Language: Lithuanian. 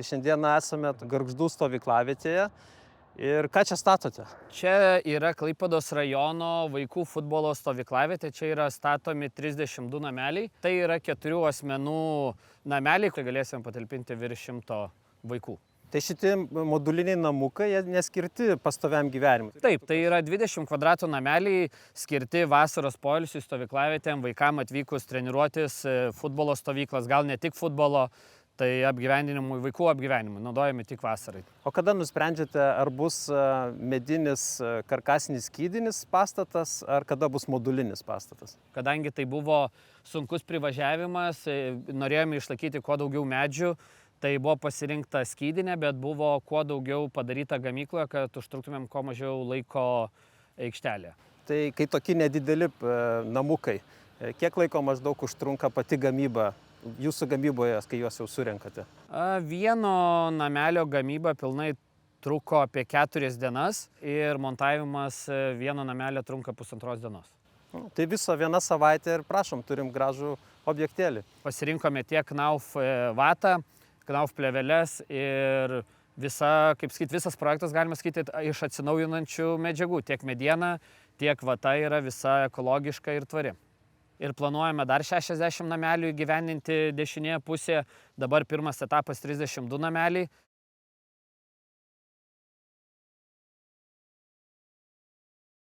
Šiandieną esame Gargždų stovyklavietėje. Ir ką čia statote? Čia yra Klaipėdos rajono vaikų futbolo stovyklavietė, čia yra statomi 32 nameliai. Tai yra 4 asmenų nameliai, kai galėsim patalpinti virš 100 vaikų. Tai šitie moduliniai namukai, jie neskirti pastoviam gyvenimui. Taip, tai yra 20 kvadratų nameliai skirti vasaros poilsiui stovyklavietėm, vaikam atvykus treniruotis, futbolo stovyklas, gal ne tik futbolo, tai apgyvendinimui, vaikų apgyvenimui, naudojami tik vasarai. O kada nusprendžiate, ar bus medinis karkasinis skydinis pastatas, ar kada bus modulinis pastatas? Kadangi tai buvo sunkus privažiavimas, norėjome išlaikyti kuo daugiau medžių, tai buvo pasirinkta skydinė, bet buvo kuo daugiau padaryta gamykloje, kad užtruktumėm kuo mažiau laiko aikštelėje. Tai kai tokie nedideli namukai, kiek laiko maždaug užtrunka pati gamyba? Jūsų gamyboje, kai juos jau surenkate? Vieno namelio gamyba pilnai truko apie 4 dienas ir montavimas vieno namelio trunka 1,5 dienos. Tai viso 1 savaitė ir prašom, turim gražų objektėlį. Pasirinkome tiek Knauf vatą, Knauf plėveles ir visas projektas, galima sakyti, iš atsinaujinančių medžiagų. Tiek mediena, tiek vata yra visa ekologiška ir tvari. Ir planuojame dar 60 namelių įgyvendinti dešinėje pusėje. Dabar pirmas etapas 32 nameliai.